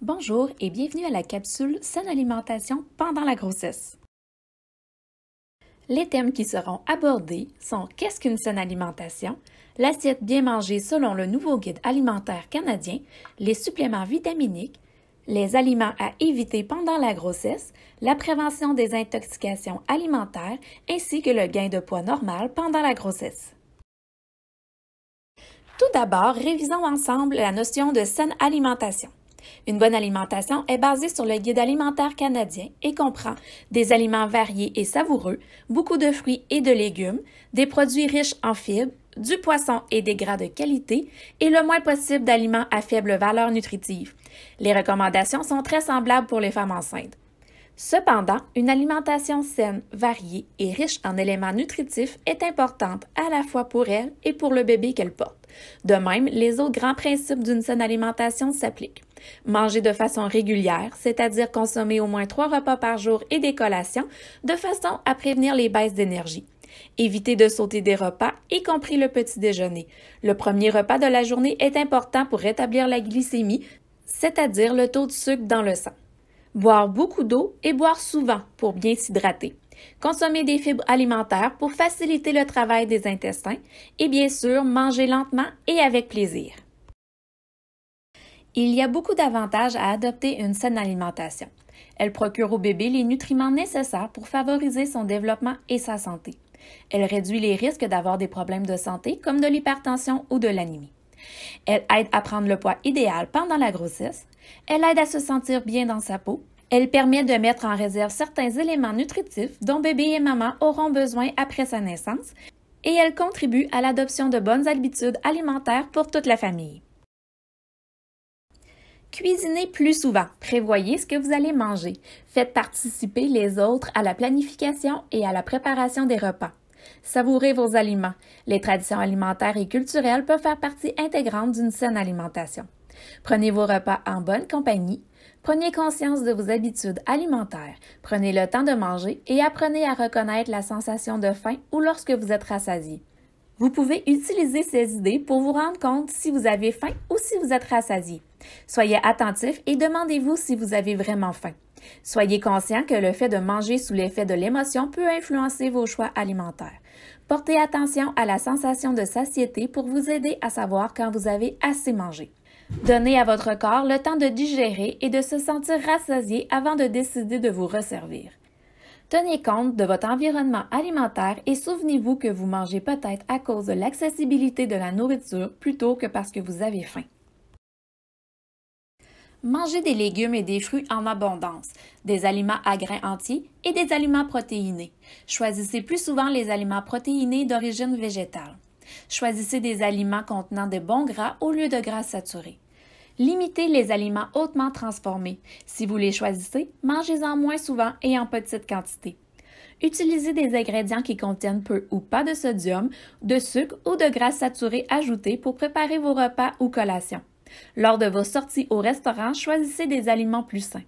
Bonjour et bienvenue à la capsule Saine alimentation pendant la grossesse. Les thèmes qui seront abordés sont qu'est-ce qu'une saine alimentation, l'assiette bien mangée selon le nouveau guide alimentaire canadien, les suppléments vitaminiques, les aliments à éviter pendant la grossesse, la prévention des intoxications alimentaires ainsi que le gain de poids normal pendant la grossesse. Tout d'abord, révisons ensemble la notion de saine alimentation. Une bonne alimentation est basée sur le guide alimentaire canadien et comprend des aliments variés et savoureux, beaucoup de fruits et de légumes, des produits riches en fibres, du poisson et des gras de qualité et le moins possible d'aliments à faible valeur nutritive. Les recommandations sont très semblables pour les femmes enceintes. Cependant, une alimentation saine, variée et riche en éléments nutritifs est importante à la fois pour elle et pour le bébé qu'elle porte. De même, les autres grands principes d'une saine alimentation s'appliquent. Manger de façon régulière, c'est-à-dire consommer au moins 3 repas par jour et des collations, de façon à prévenir les baisses d'énergie. Éviter de sauter des repas, y compris le petit déjeuner. Le premier repas de la journée est important pour rétablir la glycémie, c'est-à-dire le taux de sucre dans le sang. Boire beaucoup d'eau et boire souvent pour bien s'hydrater. Consommer des fibres alimentaires pour faciliter le travail des intestins et bien sûr manger lentement et avec plaisir. Il y a beaucoup d'avantages à adopter une saine alimentation. Elle procure au bébé les nutriments nécessaires pour favoriser son développement et sa santé. Elle réduit les risques d'avoir des problèmes de santé comme de l'hypertension ou de l'anémie. Elle aide à prendre le poids idéal pendant la grossesse. Elle aide à se sentir bien dans sa peau. Elle permet de mettre en réserve certains éléments nutritifs dont bébé et maman auront besoin après sa naissance. Et elle contribue à l'adoption de bonnes habitudes alimentaires pour toute la famille. Cuisinez plus souvent. Prévoyez ce que vous allez manger. Faites participer les autres à la planification et à la préparation des repas. Savourez vos aliments. Les traditions alimentaires et culturelles peuvent faire partie intégrante d'une saine alimentation. Prenez vos repas en bonne compagnie. Prenez conscience de vos habitudes alimentaires. Prenez le temps de manger et apprenez à reconnaître la sensation de faim ou lorsque vous êtes rassasié. Vous pouvez utiliser ces idées pour vous rendre compte si vous avez faim ou si vous êtes rassasié. Soyez attentif et demandez-vous si vous avez vraiment faim. Soyez conscient que le fait de manger sous l'effet de l'émotion peut influencer vos choix alimentaires. Portez attention à la sensation de satiété pour vous aider à savoir quand vous avez assez mangé. Donnez à votre corps le temps de digérer et de se sentir rassasié avant de décider de vous resservir. Tenez compte de votre environnement alimentaire et souvenez-vous que vous mangez peut-être à cause de l'accessibilité de la nourriture plutôt que parce que vous avez faim. Mangez des légumes et des fruits en abondance, des aliments à grains entiers et des aliments protéinés. Choisissez plus souvent les aliments protéinés d'origine végétale. Choisissez des aliments contenant de bons gras au lieu de gras saturés. Limitez les aliments hautement transformés. Si vous les choisissez, mangez-en moins souvent et en petite quantité. Utilisez des ingrédients qui contiennent peu ou pas de sodium, de sucre ou de gras saturés ajoutés pour préparer vos repas ou collations. Lors de vos sorties au restaurant, choisissez des aliments plus sains.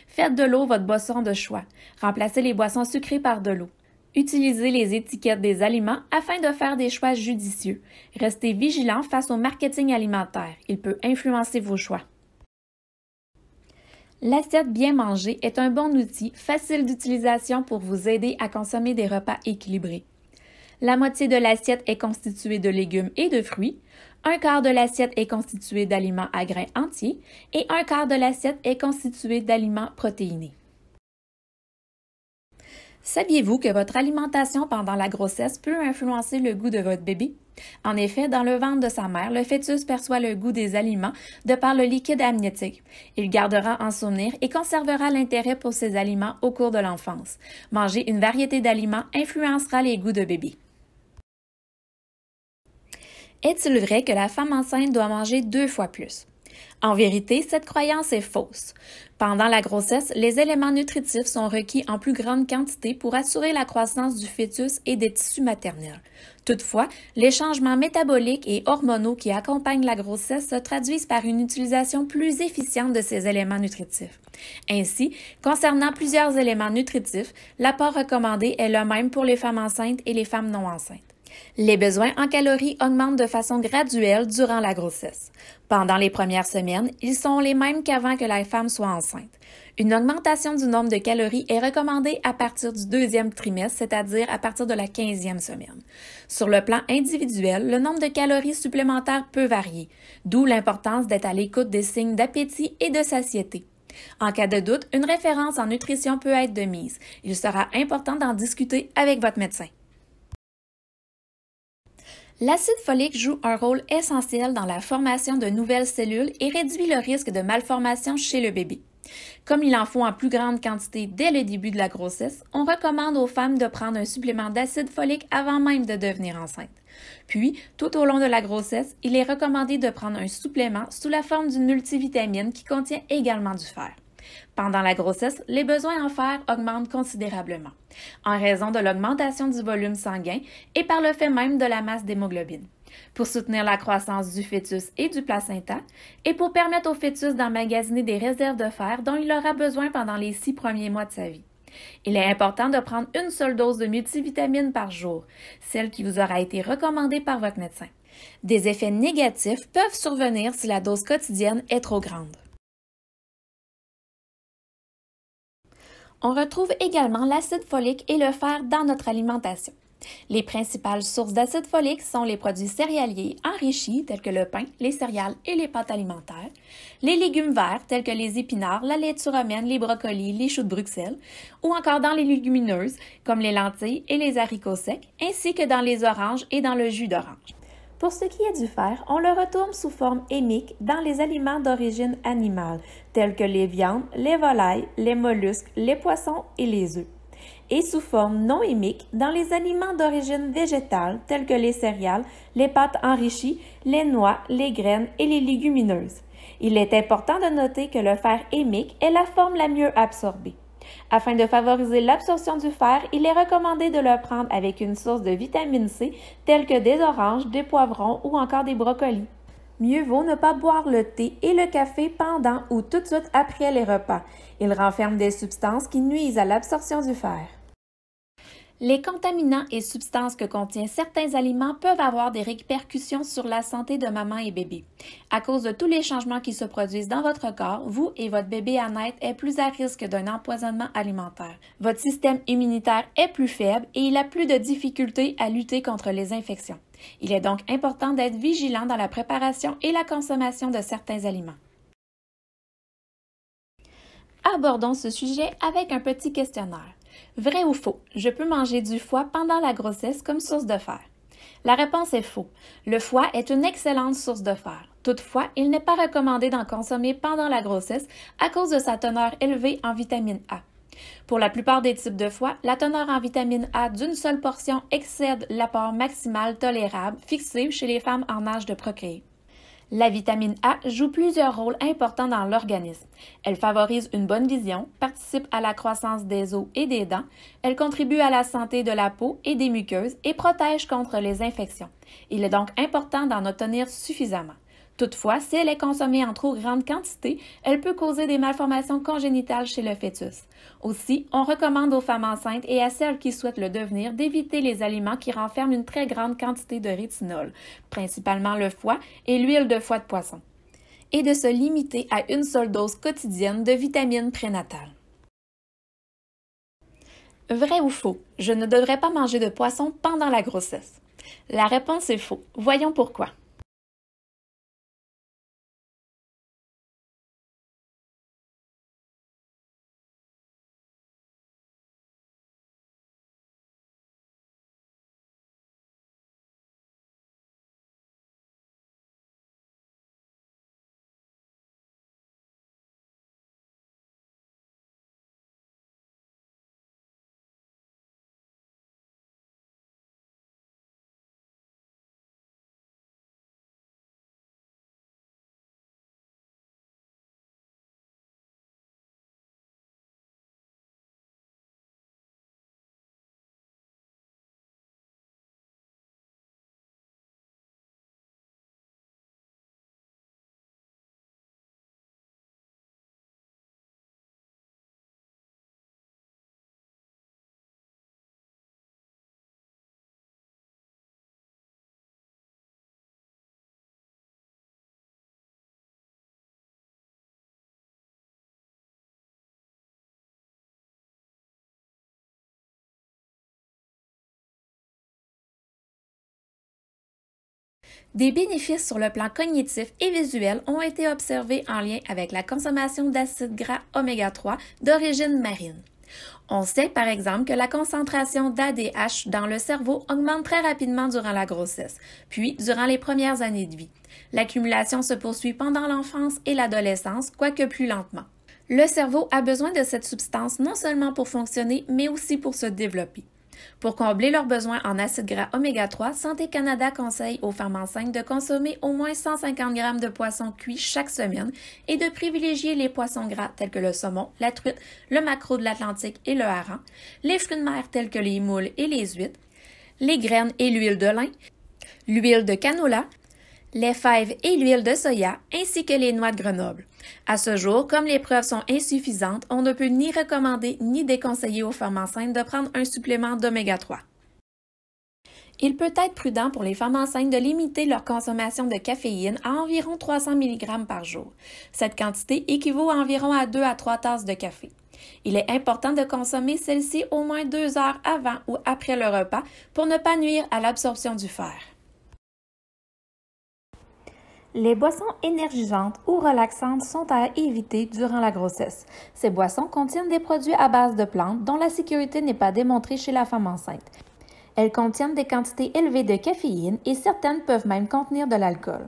Faites de l'eau votre boisson de choix. Remplacez les boissons sucrées par de l'eau. Utilisez les étiquettes des aliments afin de faire des choix judicieux. Restez vigilant face au marketing alimentaire. Il peut influencer vos choix. L'assiette bien mangée est un bon outil facile d'utilisation pour vous aider à consommer des repas équilibrés. La moitié de l'assiette est constituée de légumes et de fruits, un quart de l'assiette est constitué d'aliments à grains entiers et un quart de l'assiette est constitué d'aliments protéinés. Saviez-vous que votre alimentation pendant la grossesse peut influencer le goût de votre bébé? En effet, dans le ventre de sa mère, le fœtus perçoit le goût des aliments de par le liquide amniotique. Il gardera en souvenir et conservera l'intérêt pour ces aliments au cours de l'enfance. Manger une variété d'aliments influencera les goûts de bébé. Est-il vrai que la femme enceinte doit manger 2 fois plus? En vérité, cette croyance est fausse. Pendant la grossesse, les éléments nutritifs sont requis en plus grande quantité pour assurer la croissance du fœtus et des tissus maternels. Toutefois, les changements métaboliques et hormonaux qui accompagnent la grossesse se traduisent par une utilisation plus efficiente de ces éléments nutritifs. Ainsi, concernant plusieurs éléments nutritifs, l'apport recommandé est le même pour les femmes enceintes et les femmes non enceintes. Les besoins en calories augmentent de façon graduelle durant la grossesse. Pendant les premières semaines, ils sont les mêmes qu'avant que la femme soit enceinte. Une augmentation du nombre de calories est recommandée à partir du deuxième trimestre, c'est-à-dire à partir de la 15e semaine. Sur le plan individuel, le nombre de calories supplémentaires peut varier, d'où l'importance d'être à l'écoute des signes d'appétit et de satiété. En cas de doute, une référence en nutrition peut être de mise. Il sera important d'en discuter avec votre médecin. L'acide folique joue un rôle essentiel dans la formation de nouvelles cellules et réduit le risque de malformation chez le bébé. Comme il en faut en plus grande quantité dès le début de la grossesse, on recommande aux femmes de prendre un supplément d'acide folique avant même de devenir enceinte. Puis, tout au long de la grossesse, il est recommandé de prendre un supplément sous la forme d'une multivitamine qui contient également du fer. Pendant la grossesse, les besoins en fer augmentent considérablement, en raison de l'augmentation du volume sanguin et par le fait même de la masse d'hémoglobine, pour soutenir la croissance du fœtus et du placenta, et pour permettre au fœtus d'emmagasiner des réserves de fer dont il aura besoin pendant les 6 premiers mois de sa vie. Il est important de prendre une seule dose de multivitamine par jour, celle qui vous aura été recommandée par votre médecin. Des effets négatifs peuvent survenir si la dose quotidienne est trop grande. On retrouve également l'acide folique et le fer dans notre alimentation. Les principales sources d'acide folique sont les produits céréaliers enrichis tels que le pain, les céréales et les pâtes alimentaires, les légumes verts tels que les épinards, la laitue romaine, les brocolis, les choux de Bruxelles, ou encore dans les légumineuses comme les lentilles et les haricots secs, ainsi que dans les oranges et dans le jus d'orange. Pour ce qui est du fer, on le retrouve sous forme hémique dans les aliments d'origine animale, tels que les viandes, les volailles, les mollusques, les poissons et les œufs, et sous forme non hémique dans les aliments d'origine végétale, tels que les céréales, les pâtes enrichies, les noix, les graines et les légumineuses. Il est important de noter que le fer hémique est la forme la mieux absorbée. Afin de favoriser l'absorption du fer, il est recommandé de le prendre avec une source de vitamine C telle que des oranges, des poivrons ou encore des brocolis. Mieux vaut ne pas boire le thé et le café pendant ou tout de suite après les repas. Ils renferment des substances qui nuisent à l'absorption du fer. Les contaminants et substances que contiennent certains aliments peuvent avoir des répercussions sur la santé de maman et bébé. À cause de tous les changements qui se produisent dans votre corps, vous et votre bébé à naître est plus à risque d'un empoisonnement alimentaire. Votre système immunitaire est plus faible et il a plus de difficultés à lutter contre les infections. Il est donc important d'être vigilant dans la préparation et la consommation de certains aliments. Abordons ce sujet avec un petit questionnaire. Vrai ou faux? Je peux manger du foie pendant la grossesse comme source de fer. La réponse est faux. Le foie est une excellente source de fer. Toutefois, il n'est pas recommandé d'en consommer pendant la grossesse à cause de sa teneur élevée en vitamine A. Pour la plupart des types de foie, la teneur en vitamine A d'une seule portion excède l'apport maximal tolérable fixé chez les femmes en âge de procréer. La vitamine A joue plusieurs rôles importants dans l'organisme. Elle favorise une bonne vision, participe à la croissance des os et des dents, elle contribue à la santé de la peau et des muqueuses et protège contre les infections. Il est donc important d'en obtenir suffisamment. Toutefois, si elle est consommée en trop grande quantité, elle peut causer des malformations congénitales chez le fœtus. Aussi, on recommande aux femmes enceintes et à celles qui souhaitent le devenir d'éviter les aliments qui renferment une très grande quantité de rétinol, principalement le foie et l'huile de foie de poisson, et de se limiter à une seule dose quotidienne de vitamines prénatales. Vrai ou faux? Je ne devrais pas manger de poisson pendant la grossesse. La réponse est faux. Voyons pourquoi. Des bénéfices sur le plan cognitif et visuel ont été observés en lien avec la consommation d'acides gras oméga 3 d'origine marine. On sait par exemple que la concentration d'ADH dans le cerveau augmente très rapidement durant la grossesse, puis durant les premières années de vie. L'accumulation se poursuit pendant l'enfance et l'adolescence, quoique plus lentement. Le cerveau a besoin de cette substance non seulement pour fonctionner, mais aussi pour se développer. Pour combler leurs besoins en acides gras oméga 3, Santé Canada conseille aux femmes enceintes de consommer au moins 150 g de poisson cuit chaque semaine et de privilégier les poissons gras tels que le saumon, la truite, le maquereau de l'Atlantique et le hareng, les fruits de mer tels que les moules et les huîtres, les graines et l'huile de lin, l'huile de canola, les fèves et l'huile de soya, ainsi que les noix de Grenoble. À ce jour, comme les preuves sont insuffisantes, on ne peut ni recommander ni déconseiller aux femmes enceintes de prendre un supplément d'oméga 3. Il peut être prudent pour les femmes enceintes de limiter leur consommation de caféine à environ 300 mg par jour. Cette quantité équivaut environ à 2 à 3 tasses de café. Il est important de consommer celle-ci au moins 2 heures avant ou après le repas pour ne pas nuire à l'absorption du fer. Les boissons énergisantes ou relaxantes sont à éviter durant la grossesse. Ces boissons contiennent des produits à base de plantes dont la sécurité n'est pas démontrée chez la femme enceinte. Elles contiennent des quantités élevées de caféine et certaines peuvent même contenir de l'alcool.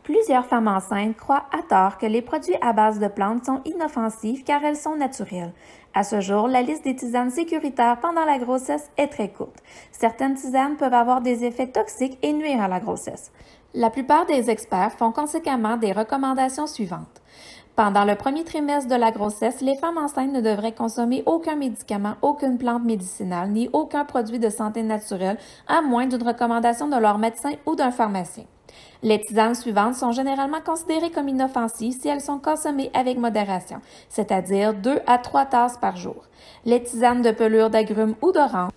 Plusieurs femmes enceintes croient à tort que les produits à base de plantes sont inoffensifs car elles sont naturelles. À ce jour, la liste des tisanes sécuritaires pendant la grossesse est très courte. Certaines tisanes peuvent avoir des effets toxiques et nuire à la grossesse. La plupart des experts font conséquemment des recommandations suivantes. Pendant le premier trimestre de la grossesse, les femmes enceintes ne devraient consommer aucun médicament, aucune plante médicinale, ni aucun produit de santé naturelle, à moins d'une recommandation de leur médecin ou d'un pharmacien. Les tisanes suivantes sont généralement considérées comme inoffensives si elles sont consommées avec modération, c'est-à-dire 2 à 3 tasses par jour. Les tisanes de pelure d'agrumes ou d'orange,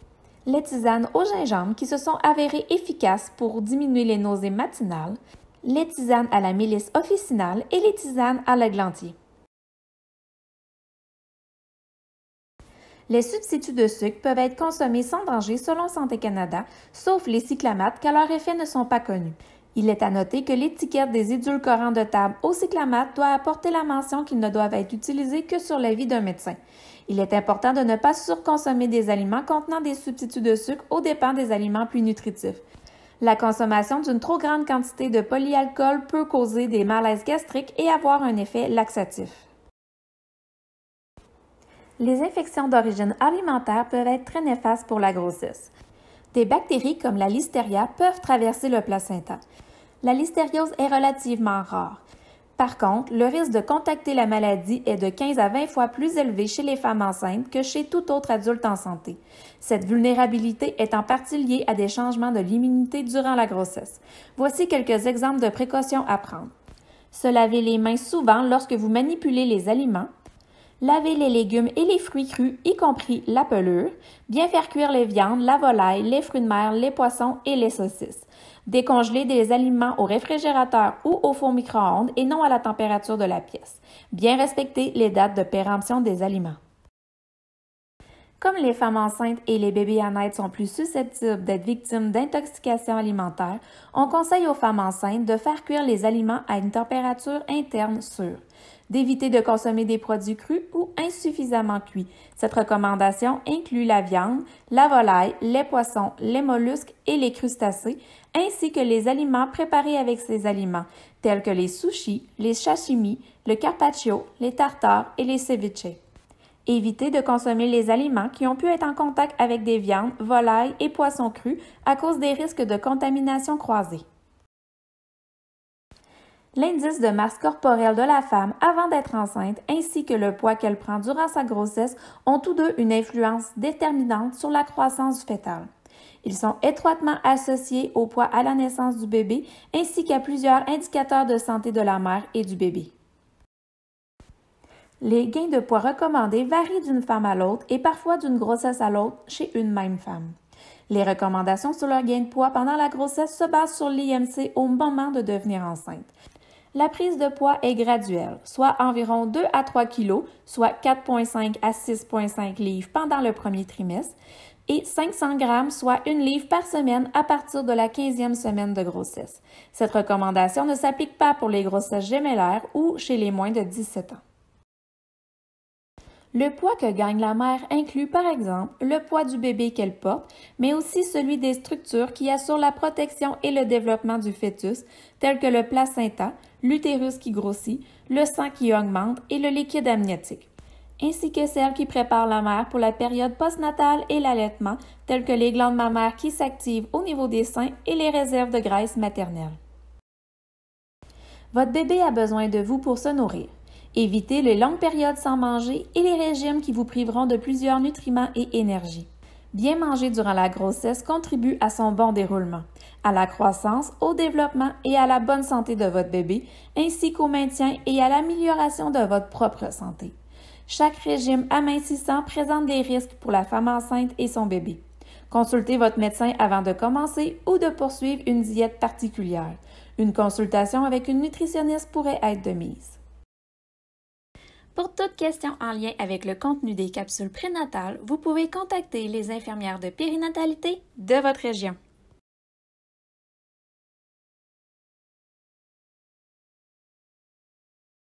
les tisanes au gingembre qui se sont avérées efficaces pour diminuer les nausées matinales, les tisanes à la mélisse officinale et les tisanes à l'églantier. Les substituts de sucre peuvent être consommés sans danger selon Santé Canada, sauf les cyclamates car leurs effets ne sont pas connus. Il est à noter que l'étiquette des édulcorants de table au cyclamate doit apporter la mention qu'ils ne doivent être utilisés que sur l'avis d'un médecin. Il est important de ne pas surconsommer des aliments contenant des substituts de sucre aux dépens des aliments plus nutritifs. La consommation d'une trop grande quantité de polyalcool peut causer des malaises gastriques et avoir un effet laxatif. Les infections d'origine alimentaire peuvent être très néfastes pour la grossesse. Des bactéries comme la listeria peuvent traverser le placenta. La listériose est relativement rare. Par contre, le risque de contacter la maladie est de 15 à 20 fois plus élevé chez les femmes enceintes que chez tout autre adulte en santé. Cette vulnérabilité est en partie liée à des changements de l'immunité durant la grossesse. Voici quelques exemples de précautions à prendre. Se laver les mains souvent lorsque vous manipulez les aliments. Laver les légumes et les fruits crus, y compris la pelure. Bien faire cuire les viandes, la volaille, les fruits de mer, les poissons et les saucisses. Décongeler des aliments au réfrigérateur ou au four micro-ondes et non à la température de la pièce. Bien respecter les dates de péremption des aliments. Comme les femmes enceintes et les bébés à naître sont plus susceptibles d'être victimes d'intoxication alimentaire, on conseille aux femmes enceintes de faire cuire les aliments à une température interne sûre, d'éviter de consommer des produits crus ou insuffisamment cuits. Cette recommandation inclut la viande, la volaille, les poissons, les mollusques et les crustacés, ainsi que les aliments préparés avec ces aliments, tels que les sushis, les sashimi, le carpaccio, les tartares et les ceviches. Évitez de consommer les aliments qui ont pu être en contact avec des viandes, volailles et poissons crus à cause des risques de contamination croisée. L'indice de masse corporelle de la femme avant d'être enceinte ainsi que le poids qu'elle prend durant sa grossesse ont tous deux une influence déterminante sur la croissance du fœtal. Ils sont étroitement associés au poids à la naissance du bébé ainsi qu'à plusieurs indicateurs de santé de la mère et du bébé. Les gains de poids recommandés varient d'une femme à l'autre et parfois d'une grossesse à l'autre chez une même femme. Les recommandations sur le gain de poids pendant la grossesse se basent sur l'IMC au moment de devenir enceinte. La prise de poids est graduelle, soit environ 2 à 3 kg, soit 4,5 à 6,5 livres pendant le premier trimestre, et 500 grammes, soit 1 livre par semaine à partir de la 15e semaine de grossesse. Cette recommandation ne s'applique pas pour les grossesses gémellaires ou chez les moins de 17 ans. Le poids que gagne la mère inclut par exemple le poids du bébé qu'elle porte, mais aussi celui des structures qui assurent la protection et le développement du fœtus, tels que le placenta, l'utérus qui grossit, le sang qui augmente et le liquide amniotique, ainsi que celles qui préparent la mère pour la période postnatale et l'allaitement, telles que les glandes mammaires qui s'activent au niveau des seins et les réserves de graisse maternelle. Votre bébé a besoin de vous pour se nourrir. Évitez les longues périodes sans manger et les régimes qui vous priveront de plusieurs nutriments et énergie. Bien manger durant la grossesse contribue à son bon déroulement, à la croissance, au développement et à la bonne santé de votre bébé, ainsi qu'au maintien et à l'amélioration de votre propre santé. Chaque régime amincissant présente des risques pour la femme enceinte et son bébé. Consultez votre médecin avant de commencer ou de poursuivre une diète particulière. Une consultation avec une nutritionniste pourrait être de mise. Pour toute question en lien avec le contenu des capsules prénatales, vous pouvez contacter les infirmières de périnatalité de votre région.